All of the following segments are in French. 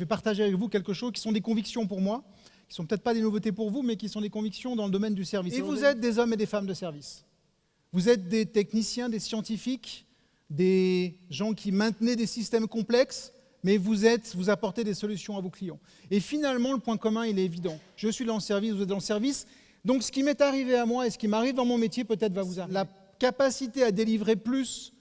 vais partager avec vous quelque chose qui sont des convictions pour moi, qui ne sont peut-être pas des nouveautés pour vous, mais qui sont des convictions dans le domaine du service. Et vous êtes des hommes et des femmes de service. Vous êtes des techniciens, des scientifiques, des gens qui maintenaient des systèmes complexes, mais vous apportez des solutions à vos clients. Et finalement, le point commun, il est évident. Je suis dans le service, vous êtes dans le service. Donc, ce qui m'est arrivé à moi et ce qui m'arrive dans mon métier, peut-être va vous arriver. La capacité à délivrer plus,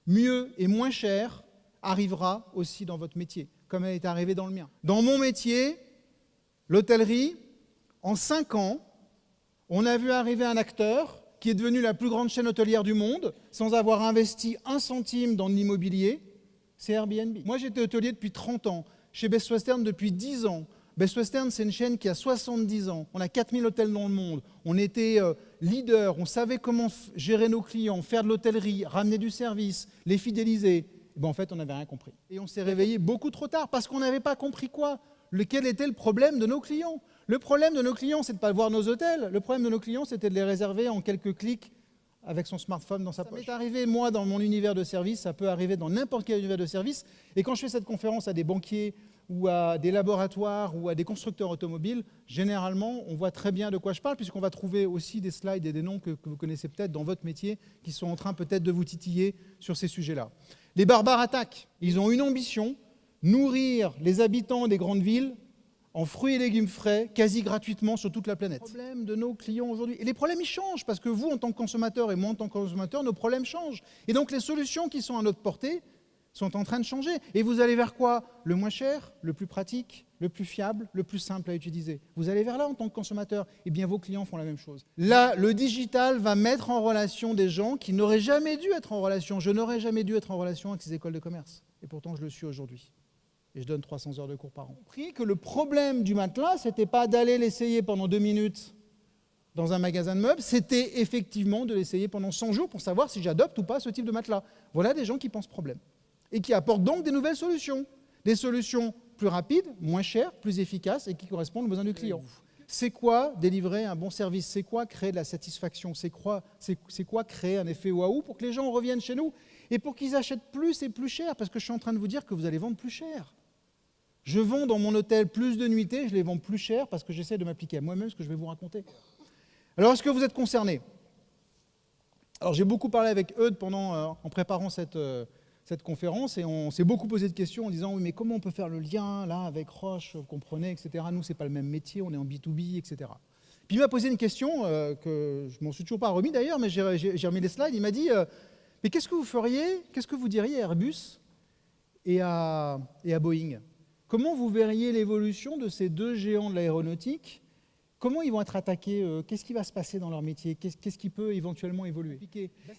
mieux et moins cher arrivera aussi dans votre métier, comme elle est arrivée dans le mien. Dans mon métier, l'hôtellerie, en 5 ans, on a vu arriver un acteur qui est devenu la plus grande chaîne hôtelière du monde, sans avoir investi 1 centime dans l'immobilier, c'est Airbnb. Moi, j'étais hôtelier depuis 30 ans, chez Best Western depuis 10 ans. Best Western, c'est une chaîne qui a 70 ans. On a 4000 hôtels dans le monde. On était leader, on savait comment gérer nos clients, faire de l'hôtellerie, ramener du service, les fidéliser. En fait, on n'avait rien compris. Et on s'est réveillé beaucoup trop tard parce qu'on n'avait pas compris quoi. Quel était le problème de nos clients? Le problème de nos clients, c'est de ne pas voir nos hôtels. Le problème de nos clients, c'était de les réserver en quelques clics avec son smartphone dans sa poche. Ça m'est arrivé, moi, dans mon univers de service, ça peut arriver dans n'importe quel univers de service. Et quand je fais cette conférence à des banquiers ou à des laboratoires ou à des constructeurs automobiles, généralement, on voit très bien de quoi je parle, puisqu'on va trouver aussi des slides et des noms que vous connaissez peut-être dans votre métier, qui sont en train peut-être de vous titiller sur ces sujets-là. Les barbares attaquent. Ils ont une ambition, nourrir les habitants des grandes villes en fruits et légumes frais, quasi gratuitement sur toute la planète. Le problème de nos clients aujourd'hui. Et les problèmes, ils changent, parce que vous, en tant que consommateur, et moi, en tant que consommateur, nos problèmes changent. Et donc, les solutions qui sont à notre portée sont en train de changer. Et vous allez vers quoi? Le moins cher, le plus pratique, le plus fiable, le plus simple à utiliser. Vous allez vers là en tant que consommateur. Eh bien, vos clients font la même chose. Là, le digital va mettre en relation des gens qui n'auraient jamais dû être en relation. Je n'aurais jamais dû être en relation avec ces écoles de commerce. Et pourtant, je le suis aujourd'hui. Et je donne 300 heures de cours par an. J'ai compris que le problème du matelas, ce n'était pas d'aller l'essayer pendant 2 minutes dans un magasin de meubles, c'était effectivement de l'essayer pendant 100 jours pour savoir si j'adopte ou pas ce type de matelas. Voilà des gens qui pensent problème. Et qui apportent donc des nouvelles solutions. Des solutions plus rapides, moins chères, plus efficaces et qui correspondent aux besoins du client. C'est quoi délivrer un bon service? C'est quoi créer de la satisfaction? C'est quoi créer un effet waouh pour que les gens reviennent chez nous et pour qu'ils achètent plus et plus cher? Parce que je suis en train de vous dire que vous allez vendre plus cher. Je vends dans mon hôtel plus de nuitées, je les vends plus cher parce que j'essaie de m'appliquer à moi-même ce que je vais vous raconter. Alors, est-ce que vous êtes concernés? Alors, j'ai beaucoup parlé avec Eudes en préparant cette conférence et on s'est beaucoup posé de questions en disant « Oui, mais comment on peut faire le lien là avec Roche, vous comprenez, etc. Nous, ce n'est pas le même métier, on est en B2B, etc. » Puis il m'a posé une question que je ne m'en suis toujours pas remis d'ailleurs, mais j'ai remis les slides. Il m'a dit « Mais qu'est-ce que vous feriez, qu'est-ce que vous diriez à Airbus et à Boeing ? Comment vous verriez l'évolution de ces 2 géants de l'aéronautique? Comment ils vont être attaqués? Qu'est-ce qui va se passer dans leur métier? Qu'est-ce qui peut éventuellement évoluer?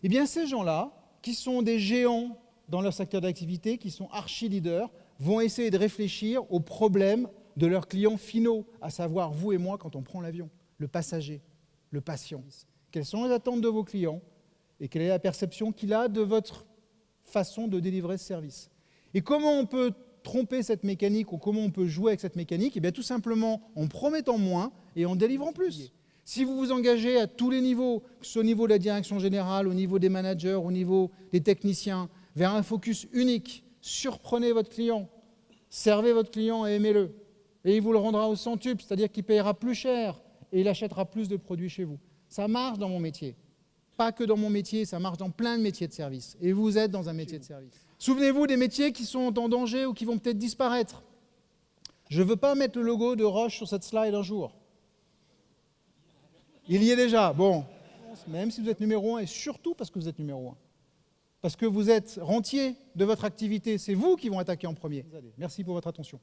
Eh bien, ces gens-là, qui sont des géants dans leur secteur d'activité, qui sont archi-leaders, vont essayer de réfléchir aux problèmes de leurs clients finaux, à savoir vous et moi quand on prend l'avion, le passager, le patient. Quelles sont les attentes de vos clients et quelle est la perception qu'il a de votre façon de délivrer ce service? Et comment on peut tromper cette mécanique ou comment on peut jouer avec cette mécanique? Eh bien, tout simplement en promettant moins et en délivrant plus. Si vous vous engagez à tous les niveaux, que ce soit au niveau de la direction générale, au niveau des managers, au niveau des techniciens, vers un focus unique, surprenez votre client, servez votre client et aimez-le. Et il vous le rendra au centuple, c'est-à-dire qu'il payera plus cher et il achètera plus de produits chez vous. Ça marche dans mon métier. Pas que dans mon métier, ça marche dans plein de métiers de service. Et vous êtes dans un métier de service. Souvenez-vous des métiers qui sont en danger ou qui vont peut-être disparaître. Je ne veux pas mettre le logo de Roche sur cette slide un jour. Il y est déjà. Bon, même si vous êtes numéro 1, et surtout parce que vous êtes numéro 1. Parce que vous êtes rentier de votre activité, c'est vous qui vont attaquer en premier. Merci pour votre attention.